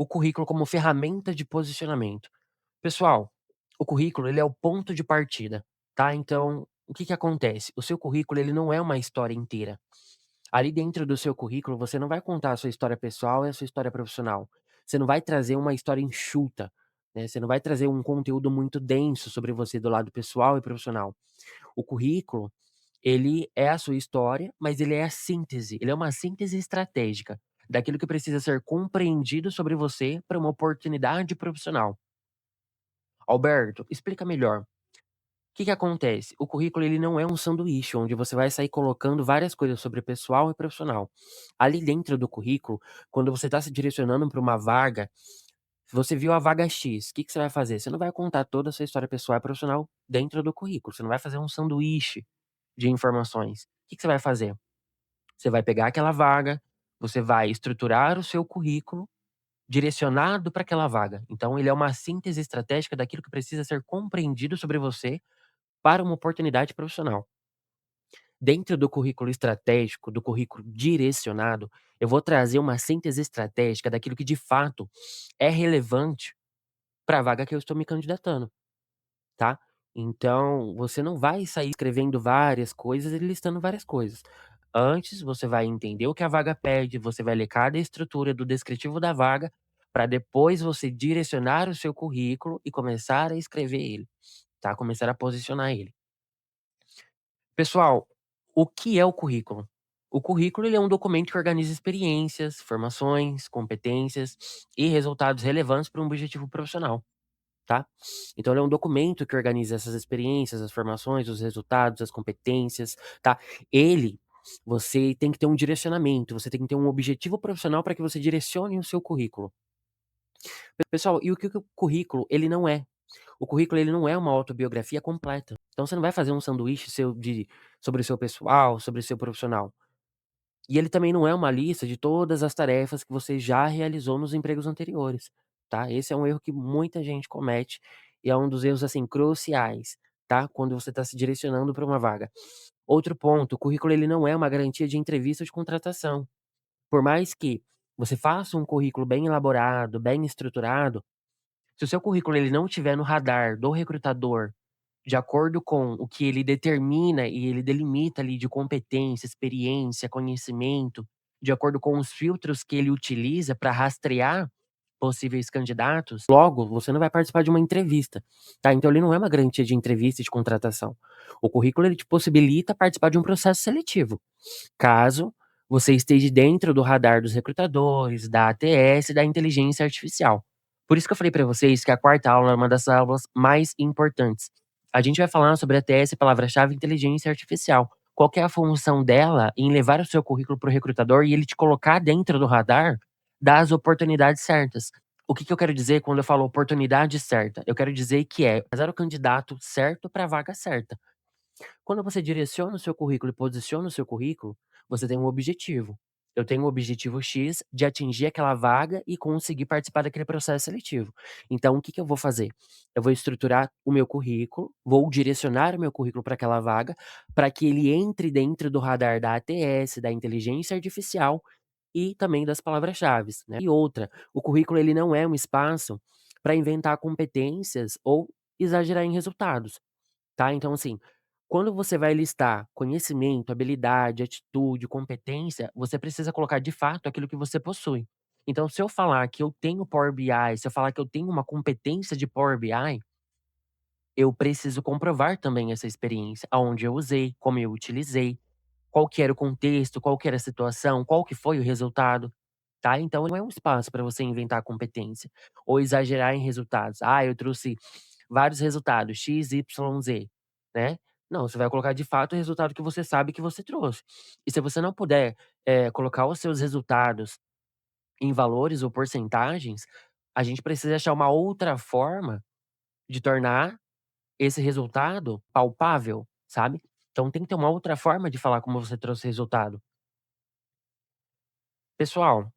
currículo como ferramenta de posicionamento. Pessoal, o currículo ele é o ponto de partida, tá? Então, o que que acontece? O seu currículo ele não é uma história inteira. Ali dentro do seu currículo, você não vai contar a sua história pessoal e a sua história profissional. Você não vai trazer uma história enxuta, né? Você não vai trazer um conteúdo muito denso sobre você do lado pessoal e profissional. O currículo, ele é a sua história, mas ele é a síntese, ele é uma síntese estratégica daquilo que precisa ser compreendido sobre você para uma oportunidade profissional. Alberto, explica melhor. O que que acontece? O currículo ele não é um sanduíche onde você vai sair colocando várias coisas sobre pessoal e profissional. Ali dentro do currículo, quando você está se direcionando para uma vaga, você viu a vaga X, o que que você vai fazer? Você não vai contar toda a sua história pessoal e profissional dentro do currículo, você não vai fazer um sanduíche de informações. O que que você vai fazer? Você vai pegar aquela vaga, você vai estruturar o seu currículo direcionado para aquela vaga. Então ele é uma síntese estratégica daquilo que precisa ser compreendido sobre você para uma oportunidade profissional. Dentro do currículo estratégico, do currículo direcionado, eu vou trazer uma síntese estratégica daquilo que de fato é relevante para a vaga que eu estou me candidatando, tá? Então, você não vai sair escrevendo várias coisas e listando várias coisas. Antes, você vai entender o que a vaga pede, você vai ler cada estrutura do descritivo da vaga, para depois você direcionar o seu currículo e começar a escrever ele, tá? Começar a posicionar ele. Pessoal, o que é o currículo? O currículo ele é um documento que organiza experiências, formações, competências e resultados relevantes para um objetivo profissional, tá? Então ele é um documento que organiza essas experiências, as formações, os resultados, as competências, tá? Ele você tem que ter um direcionamento, você tem que ter um objetivo profissional para que você direcione o seu currículo. Pessoal, e o que o currículo ele não é? O currículo ele não é uma autobiografia completa. Então você não vai fazer um sanduíche seu de sobre o seu pessoal, sobre o seu profissional. E ele também não é uma lista de todas as tarefas que você já realizou nos empregos anteriores, tá? Esse é um erro que muita gente comete e é um dos erros, assim, cruciais, tá? Quando você está se direcionando para uma vaga. Outro ponto, o currículo ele não é uma garantia de entrevista ou de contratação. Por mais que você faça um currículo bem elaborado, bem estruturado, se o seu currículo ele não estiver no radar do recrutador, de acordo com o que ele determina e ele delimita ali de competência, experiência, conhecimento, de acordo com os filtros que ele utiliza para rastrear possíveis candidatos, logo você não vai participar de uma entrevista, tá? Então ele não é uma garantia de entrevista e de contratação. O currículo ele te possibilita participar de um processo seletivo, caso você esteja dentro do radar dos recrutadores, da ATS e da inteligência artificial. Por isso que eu falei para vocês que a quarta aula é uma das aulas mais importantes. A gente vai falar sobre a ATS, palavra-chave inteligência artificial. Qual que é a função dela em levar o seu currículo para o recrutador e ele te colocar dentro do radar das oportunidades certas. O que que eu quero dizer quando eu falo oportunidade certa? Eu quero dizer que é fazer o candidato certo para a vaga certa. Quando você direciona o seu currículo e posiciona o seu currículo, você tem um objetivo. Eu tenho um objetivo X de atingir aquela vaga e conseguir participar daquele processo seletivo. Então, o que que eu vou fazer? Eu vou estruturar o meu currículo, vou direcionar o meu currículo para aquela vaga, para que ele entre dentro do radar da ATS, da inteligência artificial e também das palavras-chaves, né? E outra, o currículo ele não é um espaço para inventar competências ou exagerar em resultados. Tá? Então, assim, quando você vai listar conhecimento, habilidade, atitude, competência, você precisa colocar de fato aquilo que você possui. Então, se eu falar que eu tenho Power BI, se eu falar que eu tenho uma competência de Power BI, eu preciso comprovar também essa experiência, aonde eu usei, como eu utilizei, qual que era o contexto, qual que era a situação, qual que foi o resultado, tá? Então não é um espaço para você inventar competência ou exagerar em resultados. Ah, eu trouxe vários resultados, X, Y, Z, né? Não, você vai colocar de fato o resultado que você sabe que você trouxe. E se você não puder, colocar os seus resultados em valores ou porcentagens, a gente precisa achar uma outra forma de tornar esse resultado palpável, sabe? Então tem que ter uma outra forma de falar como você trouxe resultado. Pessoal,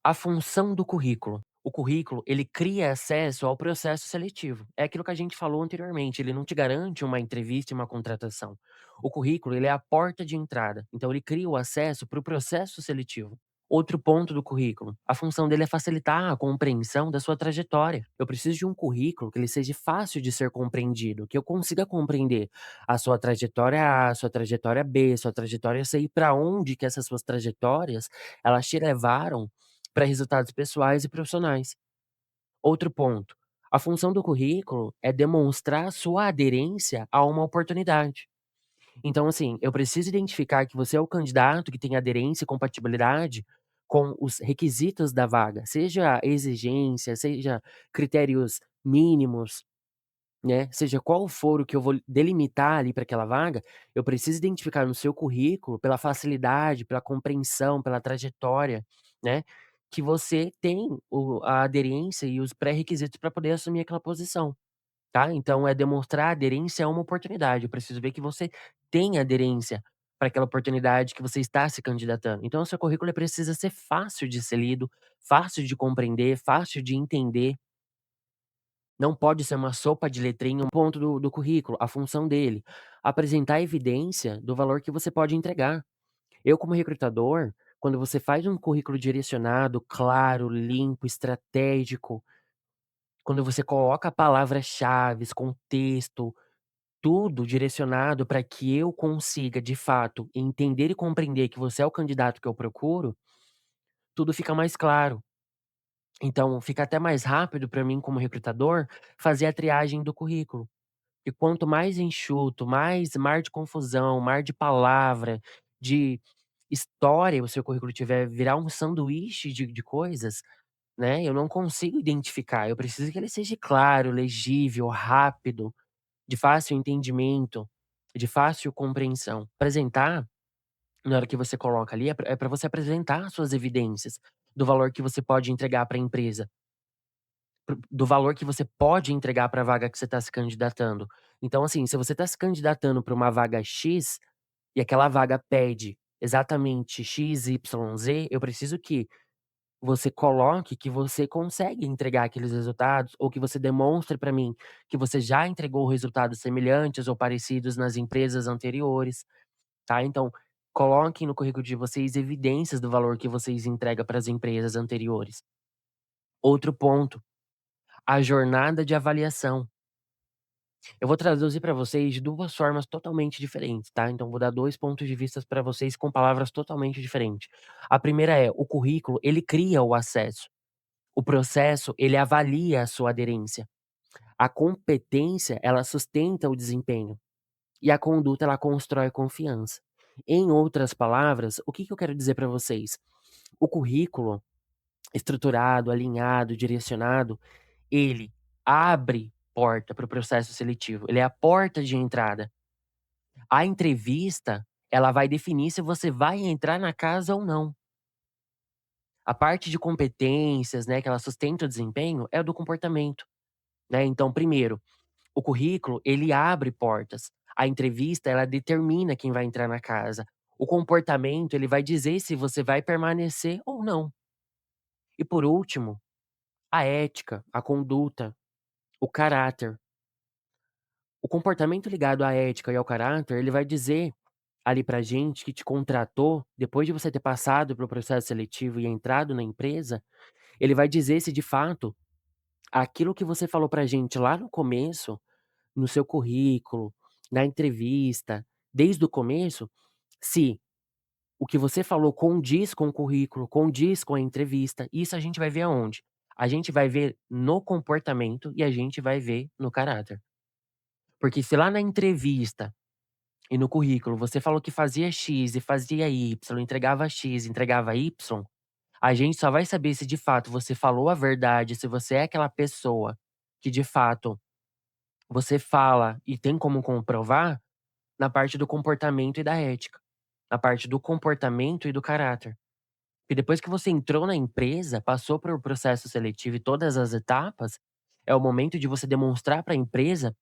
a função do currículo. O currículo, ele cria acesso ao processo seletivo. É aquilo que a gente falou anteriormente, ele não te garante uma entrevista e uma contratação. O currículo, ele é a porta de entrada. Então ele cria o acesso para o processo seletivo. Outro ponto do currículo, a função dele é facilitar a compreensão da sua trajetória. Eu preciso de um currículo que ele seja fácil de ser compreendido, que eu consiga compreender a sua trajetória A, a sua trajetória B, a sua trajetória C e para onde que essas suas trajetórias, elas te levaram para resultados pessoais e profissionais. Outro ponto, a função do currículo é demonstrar sua aderência a uma oportunidade. Então, assim, eu preciso identificar que você é o candidato que tem aderência e compatibilidade com os requisitos da vaga, seja exigência, seja critérios mínimos, né, seja qual for o que eu vou delimitar ali para aquela vaga, eu preciso identificar no seu currículo, pela facilidade, pela compreensão, pela trajetória, né, que você tem a aderência e os pré-requisitos para poder assumir aquela posição. Tá, então é demonstrar aderência a uma oportunidade, eu preciso ver que você tem aderência para aquela oportunidade que você está se candidatando. Então o seu currículo ele precisa ser fácil de ser lido, fácil de compreender, fácil de entender, não pode ser uma sopa de letrinha, um ponto do currículo, a função dele, apresentar evidência do valor que você pode entregar. Eu como recrutador, quando você faz um currículo direcionado, claro, limpo, estratégico, quando você coloca palavras-chaves, contexto, tudo direcionado para que eu consiga, de fato, entender e compreender que você é o candidato que eu procuro, tudo fica mais claro. Então, fica até mais rápido para mim, como recrutador, fazer a triagem do currículo. E quanto mais enxuto, mais mar de confusão, mar de palavra, de história o seu currículo tiver, virar um sanduíche de coisas, né, eu não consigo identificar. Eu preciso que ele seja claro, legível, rápido, de fácil entendimento, de fácil compreensão. Apresentar, na hora que você coloca ali, é pra você apresentar suas evidências do valor que você pode entregar para a empresa, do valor que você pode entregar para a vaga que você está se candidatando. Então, assim, se você está se candidatando para uma vaga X, e aquela vaga pede exatamente X, Y, Z, eu preciso que você coloque que você consegue entregar aqueles resultados, ou que você demonstre para mim que você já entregou resultados semelhantes ou parecidos nas empresas anteriores, tá. Então, coloquem no currículo de vocês evidências do valor que vocês entregam para as empresas anteriores. Outro ponto, a jornada de avaliação. Eu vou traduzir para vocês de 2 formas totalmente diferentes, tá. Então vou dar 2 pontos de vistas para vocês com palavras totalmente diferentes. A primeira é, o currículo, ele cria o acesso. O processo, ele avalia a sua aderência. A competência, ela sustenta o desempenho. E a conduta, ela constrói confiança. Em outras palavras, o que que eu quero dizer para vocês? O currículo estruturado, alinhado, direcionado, ele abre porta para o processo seletivo. Ele é a porta de entrada. A entrevista, ela vai definir se você vai entrar na casa ou não. A parte de competências, né, que ela sustenta o desempenho, é o do comportamento, né. Então, primeiro, o currículo, ele abre portas. A entrevista, ela determina quem vai entrar na casa. O comportamento, ele vai dizer se você vai permanecer ou não. E por último, a ética, a conduta, o caráter. O comportamento ligado à ética e ao caráter, ele vai dizer ali pra gente que te contratou, depois de você ter passado pelo processo seletivo e entrado na empresa, ele vai dizer se de fato aquilo que você falou pra gente lá no começo, no seu currículo, na entrevista, desde o começo, se o que você falou condiz com o currículo, condiz com a entrevista. Isso a gente vai ver aonde? A gente vai ver no comportamento e a gente vai ver no caráter. Porque se lá na entrevista e no currículo você falou que fazia X e fazia Y, entregava X, entregava Y, a gente só vai saber se de fato você falou a verdade, se você é aquela pessoa que de fato você fala e tem como comprovar, na parte do comportamento e da ética, na parte do comportamento e do caráter. E depois que você entrou na empresa, passou por o processo seletivo e todas as etapas, é o momento de você demonstrar para a empresa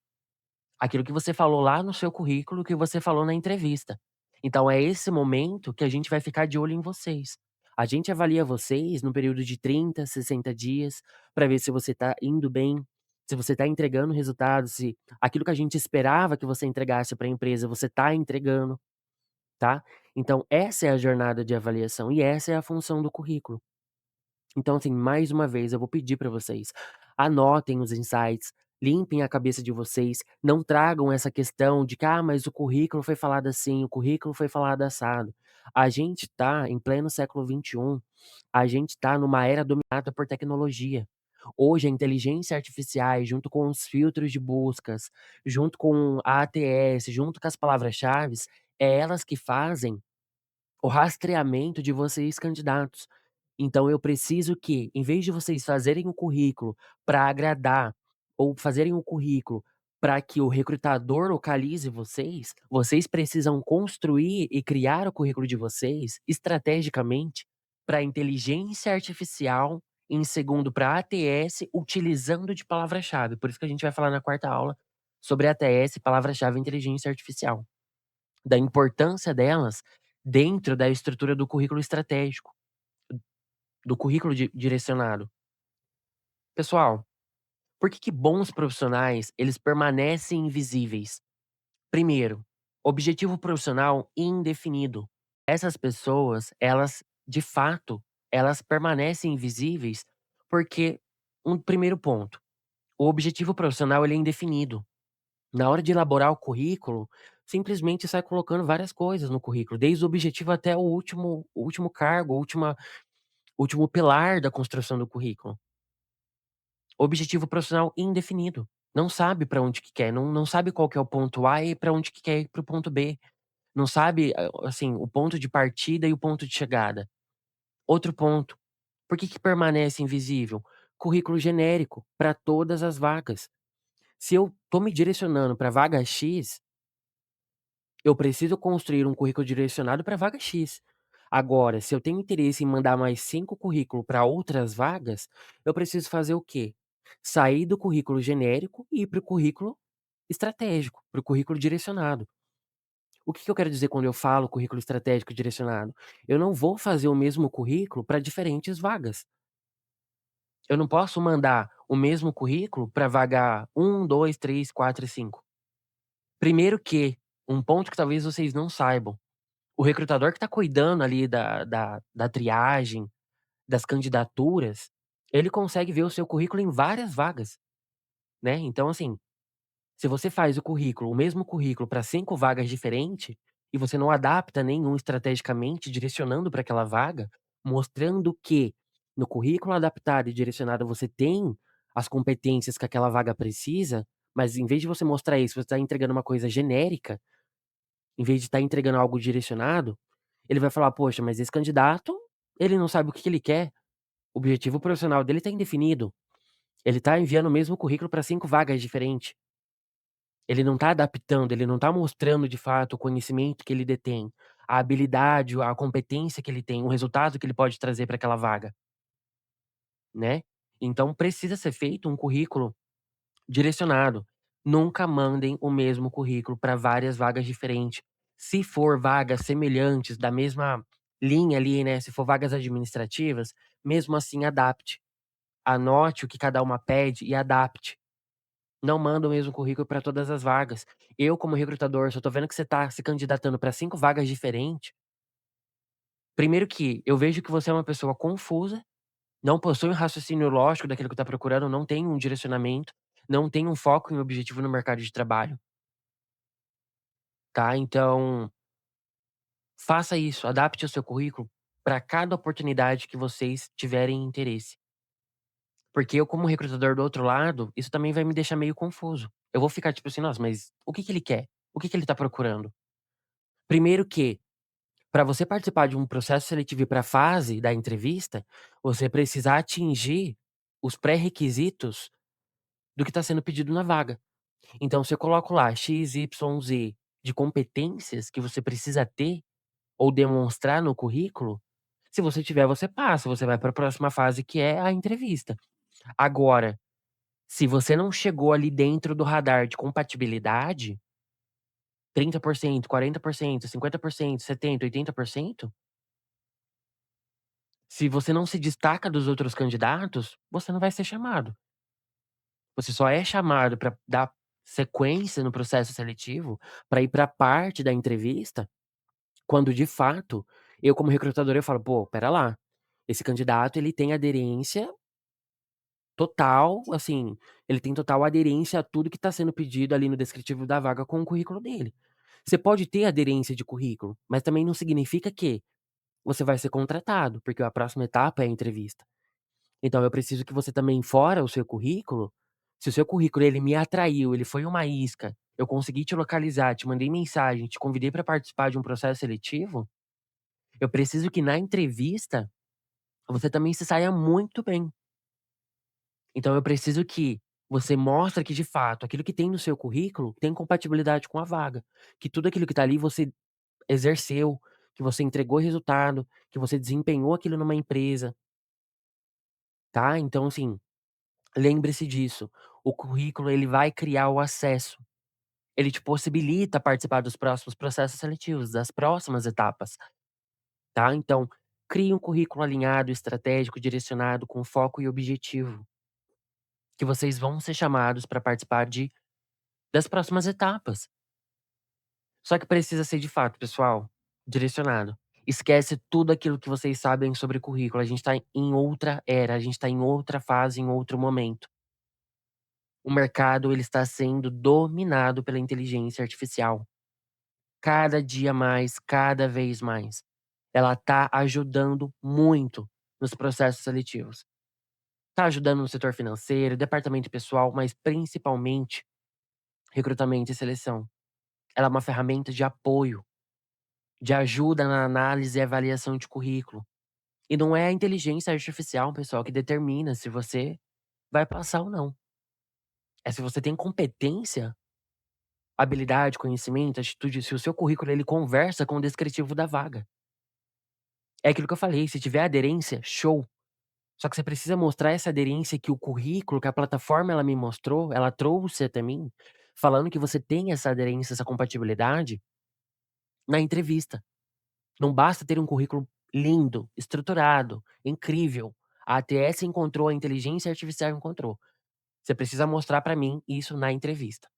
aquilo que você falou lá no seu currículo, que você falou na entrevista. Então é esse momento que a gente vai ficar de olho em vocês. A gente avalia vocês no período de 30, 60 dias, para ver se você está indo bem, se você está entregando resultados, se aquilo que a gente esperava que você entregasse para a empresa, você está entregando, tá. Então essa é a jornada de avaliação e essa é a função do currículo. Então, assim, mais uma vez eu vou pedir para vocês, anotem os insights, limpem a cabeça de vocês, não tragam essa questão de que: "Ah, mas o currículo foi falado assim, o currículo foi falado assado". A gente tá em pleno século XXI, a gente tá numa era dominada por tecnologia. Hoje a inteligência artificiais, junto com os filtros de buscas, junto com a ATS, junto com as palavras-chaves, é elas que fazem o rastreamento de vocês candidatos. Então eu preciso que, em vez de vocês fazerem o currículo para agradar, ou fazerem o currículo para que o recrutador localize vocês, vocês precisam construir e criar o currículo de vocês estrategicamente para inteligência artificial, em segundo para ATS, utilizando de palavra-chave. Por isso que a gente vai falar na quarta aula sobre ATS, palavra-chave e inteligência artificial, da importância delas dentro da estrutura do currículo estratégico, do currículo direcionado. Pessoal, por que bons profissionais, eles permanecem invisíveis? Primeiro, objetivo profissional indefinido. Essas pessoas, elas, de fato, elas permanecem invisíveis porque, um primeiro ponto, o objetivo profissional ele é indefinido. Na hora de elaborar o currículo, simplesmente sai colocando várias coisas no currículo, desde o objetivo até o último cargo, o último pilar da construção do currículo. Objetivo profissional indefinido. Não sabe para onde que quer, não sabe qual que é o ponto A e para onde que quer ir para o ponto B. Não sabe, assim, o ponto de partida e o ponto de chegada. Outro ponto, por que permanece invisível? Currículo genérico para todas as vagas. Se eu tô me direcionando para vaga X, eu preciso construir um currículo direcionado para vaga X. Agora, se eu tenho interesse em mandar mais 5 currículos para outras vagas, eu preciso fazer o quê? Sair do currículo genérico e ir para o currículo estratégico, para o currículo direcionado. O que eu quero dizer quando eu falo currículo estratégico direcionado? Eu não vou fazer o mesmo currículo para diferentes vagas. Eu não posso mandar o mesmo currículo para vaga 1, 2, 3, 4 e 5. Primeiro que, um ponto que talvez vocês não saibam, o recrutador que está cuidando ali da triagem, das candidaturas, ele consegue ver o seu currículo em várias vagas, né. Então, assim, se você faz o mesmo currículo para 5 vagas diferentes, e você não adapta nenhum estrategicamente direcionando para aquela vaga, mostrando que no currículo adaptado e direcionado você tem as competências que aquela vaga precisa, mas em vez de você mostrar isso, você está entregando uma coisa genérica, em vez de estar entregando algo direcionado, ele vai falar: "Poxa, mas esse candidato, ele não sabe o que que ele quer, o objetivo profissional dele está indefinido, ele está enviando o mesmo currículo para 5 vagas diferentes, ele não está adaptando, ele não está mostrando de fato o conhecimento que ele detém, a habilidade, a competência que ele tem, o resultado que ele pode trazer para aquela vaga", né. Então precisa ser feito um currículo direcionado. Nunca mandem o mesmo currículo para várias vagas diferentes. Se for vagas semelhantes, da mesma linha ali, né, se for vagas administrativas, mesmo assim adapte. Anote o que cada uma pede e adapte. Não manda o mesmo currículo para todas as vagas. Eu, como recrutador, se eu tô vendo que você tá se candidatando para 5 vagas diferentes, primeiro que eu vejo que você é uma pessoa confusa, não possui um raciocínio lógico daquilo que está procurando, não tem um direcionamento, não tem um foco em objetivo no mercado de trabalho. Tá, então, faça isso, adapte o seu currículo para cada oportunidade que vocês tiverem interesse. Porque eu como recrutador do outro lado, isso também vai me deixar meio confuso. Eu vou ficar tipo assim: "Nossa, mas o que que ele quer? O que que ele tá procurando?". Primeiro que, para você participar de um processo seletivo e pra fase da entrevista, você precisa atingir os pré-requisitos do que está sendo pedido na vaga. Então se eu coloco lá X, Y, Z de competências que você precisa ter ou demonstrar no currículo, se você tiver, você passa, você vai para a próxima fase que é a entrevista. Agora, se você não chegou ali dentro do radar de compatibilidade, 30%, 40%, 50%, 70, 80%, se você não se destaca dos outros candidatos, você não vai ser chamado. Você só é chamado para dar sequência no processo seletivo, para ir para a parte da entrevista, Quando de fato, eu como recrutador eu falo: "Pô, espera lá, esse candidato ele tem aderência total, assim, ele tem total aderência a tudo que está sendo pedido ali no descritivo da vaga com o currículo dele". Você pode ter aderência de currículo, mas também não significa que você vai ser contratado, porque a próxima etapa é a entrevista. Então eu preciso que você também, fora o seu currículo, se o seu currículo ele me atraiu, ele foi uma isca, eu consegui te localizar, te mandei mensagem, te convidei para participar de um processo seletivo, eu preciso que na entrevista você também se saia muito bem. Então eu preciso que você mostre que de fato aquilo que tem no seu currículo tem compatibilidade com a vaga, que tudo aquilo que tá ali você exerceu, que você entregou resultado, que você desempenhou aquilo numa empresa, tá. Então assim, lembre-se disso, o currículo ele vai criar o acesso, ele te possibilita participar dos próximos processos seletivos, das próximas etapas, tá. Então, crie um currículo alinhado, estratégico, direcionado, com foco e objetivo, que vocês vão ser chamados para participar das próximas etapas. Só que precisa ser de fato, pessoal, direcionado. Esquece tudo aquilo que vocês sabem sobre currículo, a gente tá em outra era, a gente tá em outra fase, em outro momento. O mercado ele está sendo dominado pela inteligência artificial. Cada dia mais, cada vez mais. Ela tá ajudando muito nos processos seletivos. Tá ajudando no setor financeiro, departamento pessoal, mas principalmente recrutamento e seleção. Ela é uma ferramenta de apoio, de ajuda na análise e avaliação de currículo. E não é a inteligência artificial, pessoal, que determina se você vai passar ou não. É se você tem competência, habilidade, conhecimento, atitude, se o seu currículo ele conversa com o descritivo da vaga. É aquilo que eu falei, se tiver aderência, show. Só que você precisa mostrar essa aderência que o currículo, que a plataforma ela me mostrou, ela trouxe até mim, falando que você tem essa aderência, essa compatibilidade na entrevista. Não basta ter um currículo lindo, estruturado, incrível. A ATS encontrou, a inteligência artificial encontrou. Você precisa mostrar pra mim isso na entrevista,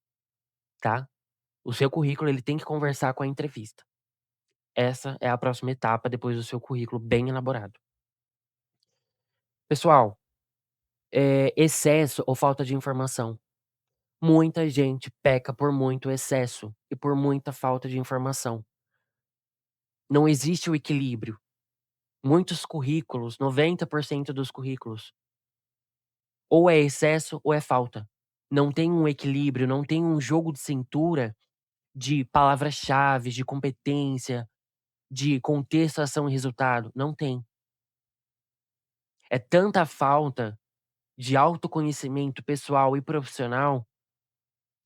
tá? O seu currículo ele tem que conversar com a entrevista. Essa é a próxima etapa depois do seu currículo bem elaborado. Pessoal, excesso ou falta de informação. Muita gente peca por muito excesso e por muita falta de informação. Não existe o equilíbrio. Muitos currículos, 90% dos currículos, ou é excesso ou é falta. Não tem um equilíbrio, não tem um jogo de cintura de palavras-chave, de competência, de contexto, ação e resultado. Não tem. É tanta falta de autoconhecimento pessoal e profissional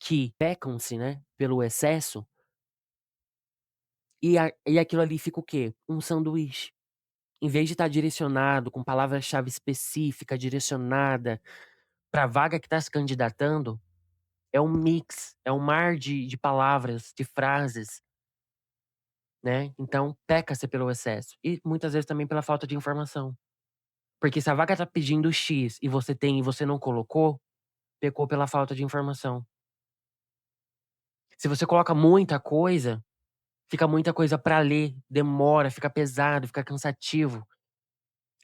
que pecam-se, né, pelo excesso, e aquilo ali fica o quê? Um sanduíche. Em vez de estar direcionado com palavra-chave específica, direcionada para a vaga que está se candidatando, é um mix, é um mar de palavras, de frases, né. Então peca-se pelo excesso e muitas vezes também pela falta de informação. Porque se a vaga tá pedindo X e você tem e você não colocou, pecou pela falta de informação. Se você coloca muita coisa pra ler, demora, fica pesado, fica cansativo.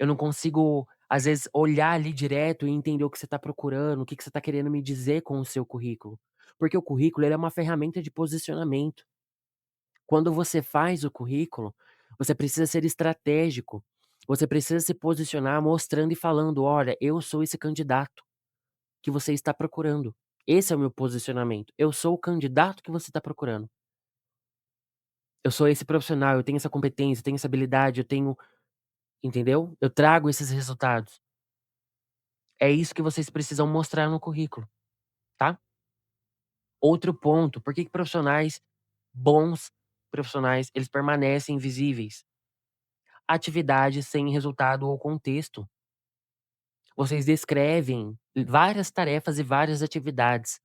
Eu não consigo, às vezes, olhar ali direto e entender o que você tá procurando, o que que você tá querendo me dizer com o seu currículo. Porque o currículo, ele é uma ferramenta de posicionamento. Quando você faz o currículo, você precisa ser estratégico. Você precisa se posicionar mostrando e falando: "Olha, eu sou esse candidato que você está procurando. Esse é o meu posicionamento. Eu sou o candidato que você está procurando. Eu sou esse profissional, eu tenho essa competência, eu tenho essa habilidade, eu tenho", entendeu? Eu trago esses resultados. É isso que vocês precisam mostrar no currículo, tá? Outro ponto, por que que bons profissionais, eles permanecem invisíveis? Atividades sem resultado ou contexto. Vocês descrevem várias tarefas e várias atividades,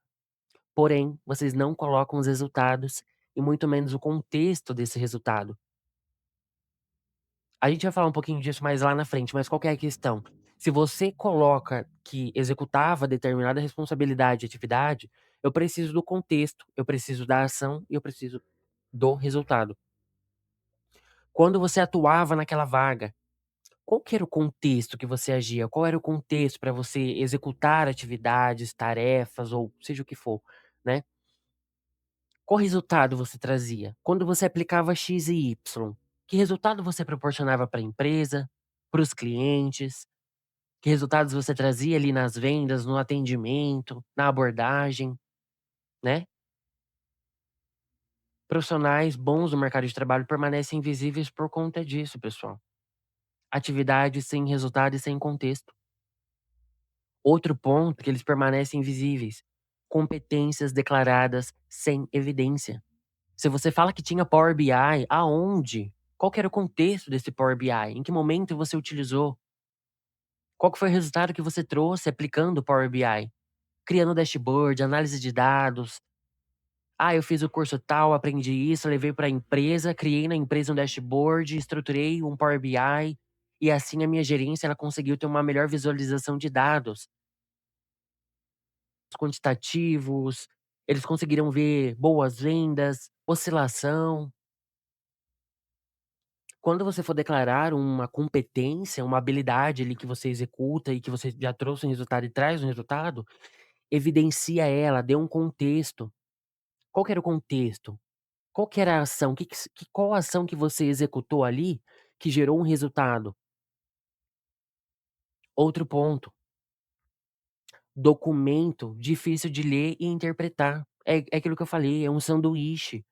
porém, vocês não colocam os resultados e muito menos o contexto desse resultado. A gente vai falar um pouquinho disso mais lá na frente, mas qual que é a questão? Se você coloca que executava determinada responsabilidade e atividade, eu preciso do contexto, eu preciso da ação e eu preciso do resultado. Quando você atuava naquela vaga, qual que era o contexto que você agia? Qual era o contexto para você executar atividades, tarefas ou seja o que for, né? Qual resultado você trazia? Quando você aplicava X e Y, que resultado você proporcionava para a empresa, para os clientes? Que resultados você trazia ali nas vendas, no atendimento, na abordagem, né? Profissionais bons no mercado de trabalho permanecem invisíveis por conta disso, pessoal. Atividades sem resultado e sem contexto. Outro ponto que eles permanecem invisíveis: competências declaradas sem evidência. Se você fala que tinha Power BI, aonde? Qual que era o contexto desse Power BI? Em que momento você utilizou? Qual que foi o resultado que você trouxe aplicando o Power BI? Criando dashboard, análise de dados. Ah, eu fiz o curso tal, aprendi isso, levei para a empresa, criei na empresa um dashboard, estruturei um Power BI e assim a minha gerência ela conseguiu ter uma melhor visualização de dados quantitativos, eles conseguiram ver boas vendas, oscilação. Quando você for declarar uma competência, uma habilidade ali que você executa e que você já trouxe um resultado e traz um resultado, evidencia ela, dê um contexto. Qual que era o contexto? Qual que era a ação? Qual a ação que você executou ali que gerou um resultado? Outro ponto, documento difícil de ler e interpretar. É aquilo que eu falei, é um sanduíche.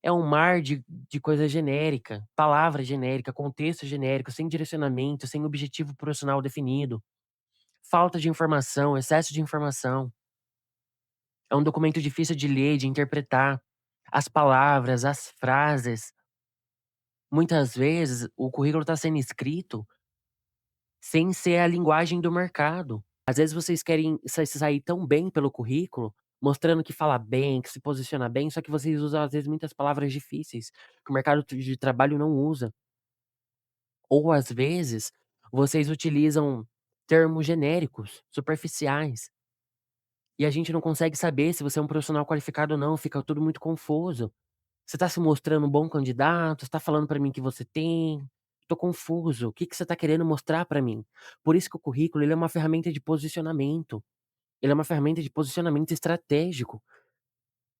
É um mar de coisa genérica, palavra genérica, contexto genérico, sem direcionamento, sem objetivo profissional definido, falta de informação, excesso de informação. É um documento difícil de ler, de interpretar. As palavras, as frases. Muitas vezes, o currículo está sendo escrito sem ser a linguagem do mercado. Às vezes vocês querem sair tão bem pelo currículo, mostrando que fala bem, que se posiciona bem, só que vocês usam, às vezes, muitas palavras difíceis, que o mercado de trabalho não usa. Ou às vezes, vocês utilizam termos genéricos, superficiais, e a gente não consegue saber se você é um profissional qualificado ou não, fica tudo muito confuso. Você tá se mostrando um bom candidato? Você tá falando pra mim que você tem? Tô confuso, o que que você tá querendo mostrar pra mim? Por isso que o currículo, ele é uma ferramenta de posicionamento, ele é uma ferramenta de posicionamento estratégico.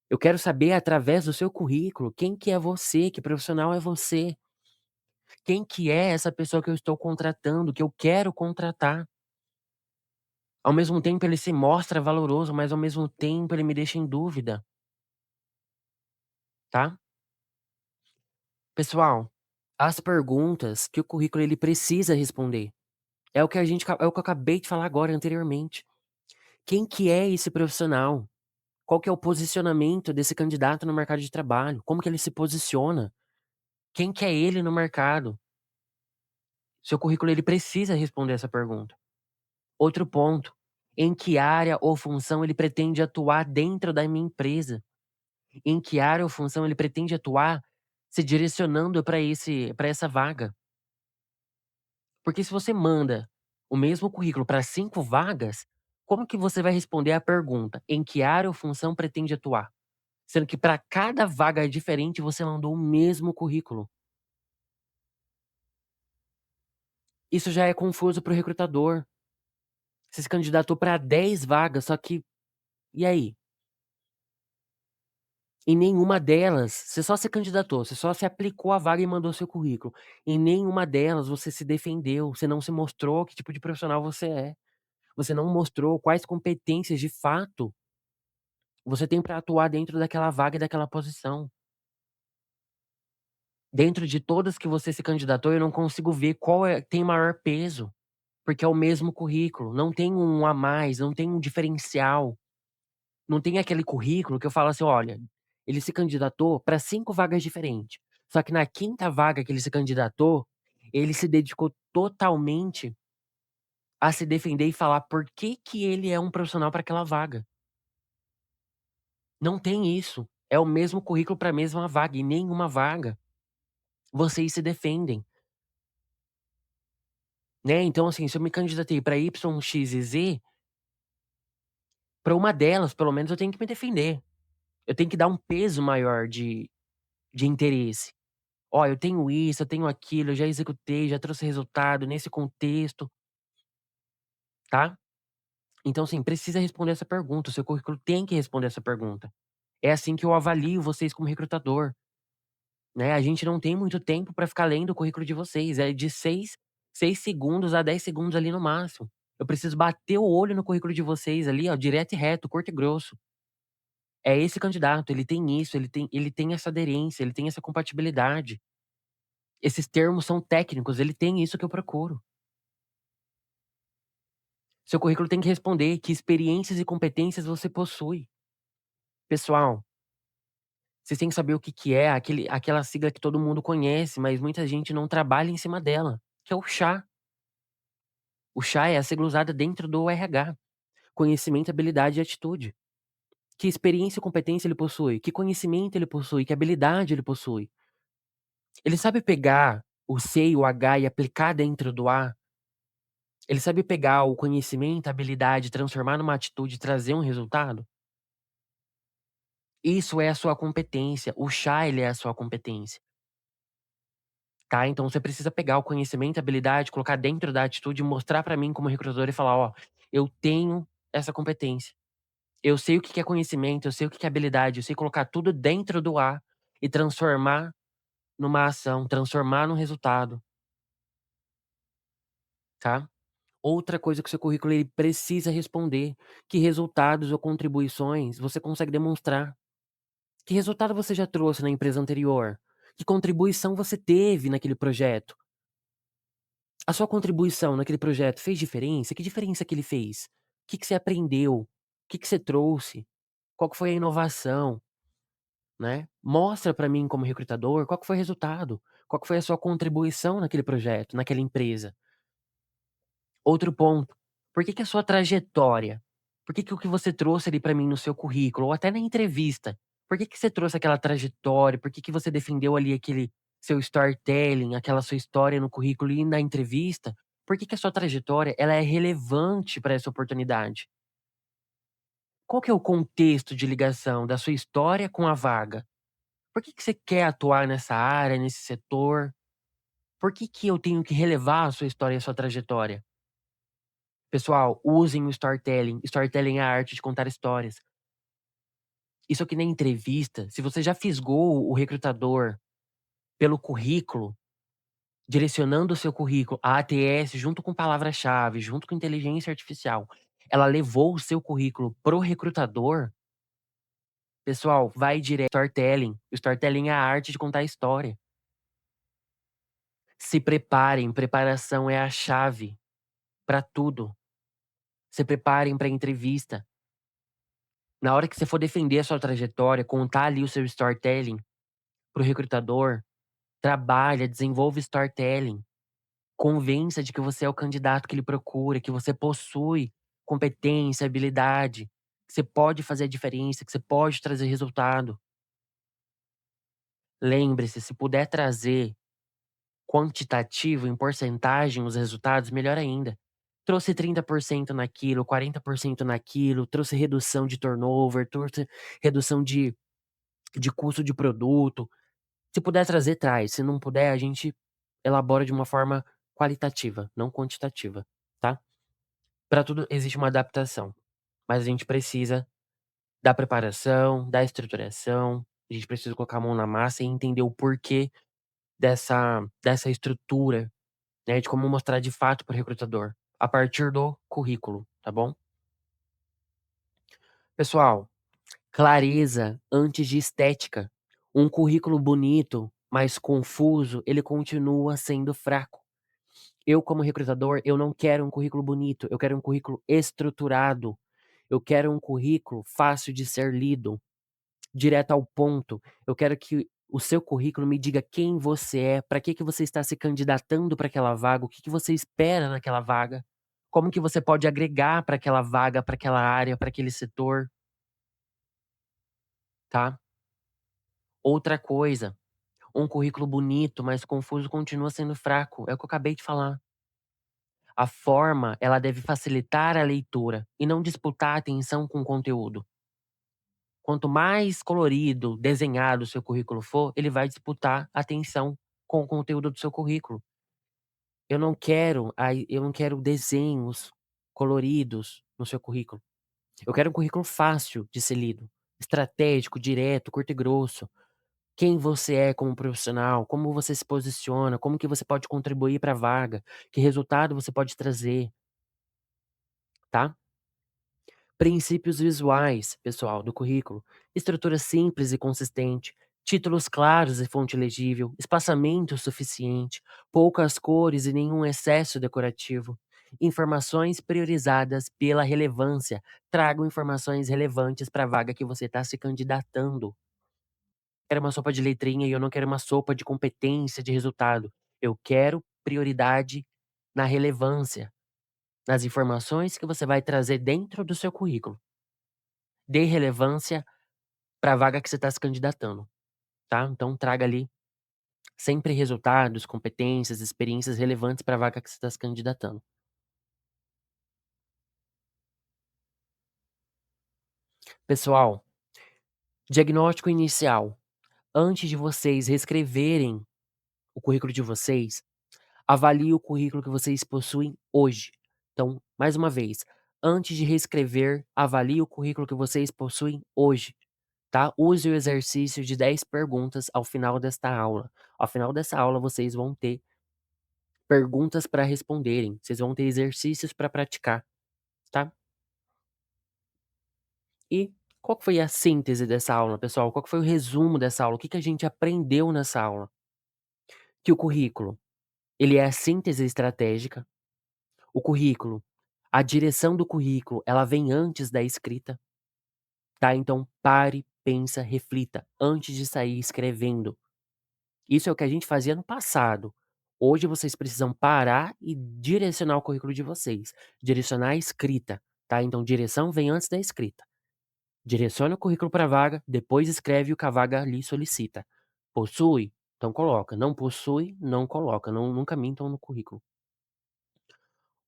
Eu quero saber através do seu currículo, quem que é você, que profissional é você, quem que é essa pessoa que eu estou contratando, que eu quero contratar. Ao mesmo tempo ele se mostra valoroso, mas ao mesmo tempo ele me deixa em dúvida, tá. Pessoal, as perguntas que o currículo ele precisa responder, é o que eu acabei de falar agora anteriormente. Quem que é esse profissional? Qual que é o posicionamento desse candidato no mercado de trabalho? Como que ele se posiciona? Quem que é ele no mercado? Seu currículo ele precisa responder essa pergunta. Outro ponto, em que área ou função ele pretende atuar dentro da minha empresa? Em que área ou função ele pretende atuar se direcionando para essa vaga? Porque se você manda o mesmo currículo para 5 vagas, como que você vai responder à pergunta: "Em que área ou função pretende atuar?", sendo que para cada vaga diferente você mandou o mesmo currículo. Isso já é confuso para o recrutador. Você se candidatou para 10 vagas, só que e aí? Em nenhuma delas você só se candidatou, você só se aplicou à vaga e mandou seu currículo. Em nenhuma delas você se defendeu, você não se mostrou que tipo de profissional você é. Você não mostrou quais competências de fato você tem para atuar dentro daquela vaga e daquela posição. Dentro de todas que você se candidatou, eu não consigo ver qual tem maior peso, porque é o mesmo currículo, não tem um a mais, não tem um diferencial. Não tem aquele currículo que eu falo assim: "Olha, ele se candidatou para 5 vagas diferentes, só que na quinta vaga que ele se candidatou, ele se dedicou totalmente a se defender e falar por que que ele é um profissional para aquela vaga". Não tem isso. É o mesmo currículo para a mesma vaga, e nenhuma vaga vocês se defendem, né. Então, assim, se eu me candidatei para Y, X e Z, para uma delas, pelo menos, eu tenho que me defender. Eu tenho que dar um peso maior de interesse. "Ó, eu tenho isso, eu tenho aquilo, eu já executei, já trouxe resultado nesse contexto", tá. Então, assim, precisa responder essa pergunta, o seu currículo tem que responder essa pergunta. É assim que eu avalio vocês como recrutador, né, a gente não tem muito tempo pra ficar lendo o currículo de vocês, é de seis segundos a 10 segundos ali no máximo. Eu preciso bater o olho no currículo de vocês ali, ó, direto e reto, curto e grosso. É esse candidato, ele tem isso, ele tem essa aderência, ele tem essa compatibilidade. Esses termos são técnicos, ele tem isso que eu procuro. Seu currículo tem que responder que experiências e competências você possui. Pessoal, vocês têm que saber o que que é aquela sigla que todo mundo conhece, mas muita gente não trabalha em cima dela, que é o chá. O chá é a sigla usada dentro do RH: conhecimento, habilidade e atitude. Que experiência e competência ele possui, que conhecimento ele possui, que habilidade ele possui. Ele sabe pegar o C e o H e aplicar dentro do A? Ele sabe pegar o conhecimento, a habilidade, transformar numa atitude e trazer um resultado? Isso é a sua competência, o chá ele é a sua competência, tá. Então você precisa pegar o conhecimento, a habilidade, colocar dentro da atitude e mostrar pra mim como recrutador e falar: "Ó, eu tenho essa competência. Eu sei o que que é conhecimento, eu sei o que que é habilidade, eu sei colocar tudo dentro do A e transformar numa ação, transformar num resultado", tá. Outra coisa que o seu currículo ele precisa responder: que resultados ou contribuições você consegue demonstrar? Que resultado você já trouxe na empresa anterior? Que contribuição você teve naquele projeto? A sua contribuição naquele projeto fez diferença? Que diferença que ele fez? O que que você aprendeu? O que que você trouxe? Qual que foi a inovação, né? Mostra pra mim como recrutador qual que foi o resultado, qual que foi a sua contribuição naquele projeto, naquela empresa. Outro ponto, por que que a sua trajetória, por que que o que você trouxe ali pra mim no seu currículo ou até na entrevista, por que que você trouxe aquela trajetória, por que que você defendeu ali aquele seu storytelling, aquela sua história no currículo e na entrevista, por que que a sua trajetória ela é relevante pra essa oportunidade? Qual que é o contexto de ligação da sua história com a vaga? Por que que você quer atuar nessa área, nesse setor? Por que que eu tenho que relevar a sua história e a sua trajetória? Pessoal, usem o storytelling. Storytelling é a arte de contar histórias. Isso aqui na entrevista, se você já fisgou o recrutador pelo currículo, direcionando o seu currículo, a ATS junto com palavra-chave, junto com inteligência artificial, ela levou o seu currículo pro recrutador, pessoal, vai direto storytelling. O storytelling é a arte de contar história. Se preparem, preparação é a chave pra tudo. Se preparem pra entrevista. Na hora que você for defender a sua trajetória, contar ali o seu storytelling para o recrutador, trabalha, desenvolva storytelling, convença de que você é o candidato que ele procura, que você possui competência, habilidade, que você pode fazer a diferença, que você pode trazer resultado. Lembre-se, se puder trazer quantitativo, em porcentagem, os resultados, melhor ainda. Trouxe 30% naquilo, 40% naquilo, trouxe redução de turnover, trouxe redução de custo de produto. Se puder trazer, traz. Se não puder, a gente elabora de uma forma qualitativa, não quantitativa, tá? Pra tudo existe uma adaptação, mas a gente precisa da preparação, da estruturação, a gente precisa colocar a mão na massa e entender o porquê dessa estrutura, né, de como mostrar de fato para o recrutador, a partir do currículo, tá bom? Pessoal, clareza antes de estética. Um currículo bonito, mas confuso, ele continua sendo fraco. Eu, como recrutador, eu não quero um currículo bonito, eu quero um currículo estruturado. Eu quero um currículo fácil de ser lido, direto ao ponto. Eu quero que o seu currículo me diga quem você é, para que você está se candidatando para aquela vaga, o que que você espera naquela vaga, como que você pode agregar para aquela vaga, para aquela área, para aquele setor, tá? Outra coisa, um currículo bonito, mas confuso continua sendo fraco, é o que eu acabei de falar. A forma, ela deve facilitar a leitura e não disputar a atenção com o conteúdo. Quanto mais colorido, desenhado o seu currículo for, ele vai disputar atenção com o conteúdo do seu currículo. Eu não quero desenhos coloridos no seu currículo. Eu quero um currículo fácil de ser lido, estratégico, direto, curto e grosso. Quem você é como profissional, como você se posiciona, como que você pode contribuir para a vaga, que resultado você pode trazer, tá? Princípios visuais, pessoal, do currículo. Estrutura simples e consistente, títulos claros e fonte legível, espaçamento suficiente, poucas cores e nenhum excesso decorativo. Informações priorizadas pela relevância. Tragam informações relevantes para a vaga que você está se candidatando. Quero uma sopa de letrinha e eu não quero uma sopa de competência, de resultado. Eu quero prioridade na relevância, nas informações que você vai trazer dentro do seu currículo. Dê relevância para a vaga que você está se candidatando, tá? Então traga ali sempre resultados, competências, experiências relevantes para a vaga que você está se candidatando. Pessoal, diagnóstico inicial. Antes de vocês reescreverem o currículo de vocês, avalie o currículo que vocês possuem hoje. Então, mais uma vez, antes de reescrever, avalie o currículo que vocês possuem hoje, tá? Use o exercício de 10 perguntas ao final desta aula. Ao final dessa aula, vocês vão ter perguntas para responderem, vocês vão ter exercícios para praticar, tá? E qual que foi a síntese dessa aula, pessoal? Qual que foi o resumo dessa aula? O que que a gente aprendeu nessa aula? Que o currículo, ele é a síntese estratégica. O currículo, a direção do currículo, ela vem antes da escrita, tá? Então pare, pensa, reflita antes de sair escrevendo. Isso é o que a gente fazia no passado. Hoje vocês precisam parar e direcionar o currículo de vocês, direcionar a escrita, tá? Então direção vem antes da escrita. Direciona o currículo para a vaga, depois escreve o que a vaga lhe solicita. Possui? Então coloca. Não possui? Não coloca. Não, nunca mintam no currículo.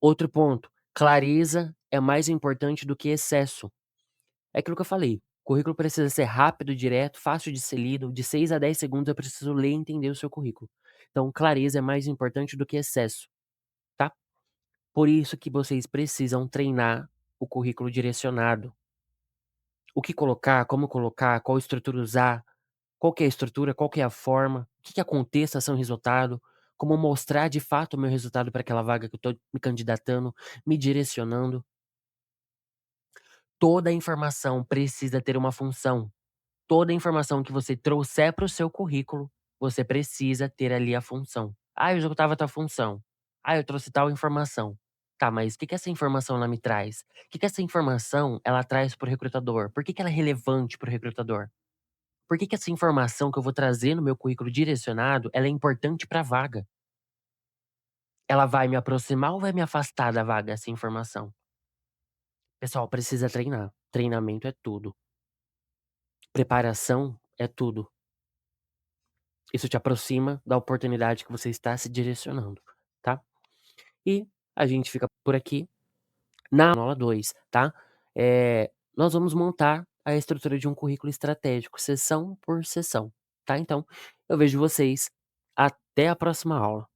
Outro ponto, clareza é mais importante do que excesso. É aquilo que eu falei. O currículo precisa ser rápido, direto, fácil de ser lido. De 6 a 10 segundos eu preciso ler e entender o seu currículo. Então, clareza é mais importante do que excesso, tá? Por isso que vocês precisam treinar o currículo direcionado. O que colocar, como colocar, qual estrutura usar, qual que é a estrutura, qual que é a forma, o que que é contestação e resultado, como mostrar de fato o meu resultado para aquela vaga que eu estou me candidatando, me direcionando. Toda informação precisa ter uma função. Toda informação que você trouxer para o seu currículo, você precisa ter ali a função. Ah, eu executava tal função. Ah, eu trouxe tal informação. Tá, mas o que que essa informação ela me traz? O que que essa informação ela traz para o recrutador? Por que que ela é relevante para o recrutador? Por que que essa informação que eu vou trazer no meu currículo direcionado, ela é importante para a vaga? Ela vai me aproximar ou vai me afastar da vaga essa informação? Pessoal, precisa treinar. Treinamento é tudo. Preparação é tudo. Isso te aproxima da oportunidade que você está se direcionando, tá? E a gente fica por aqui na aula 2, tá? Nós vamos montar a estrutura de um currículo estratégico, sessão por sessão, tá? Então, eu vejo vocês até a próxima aula.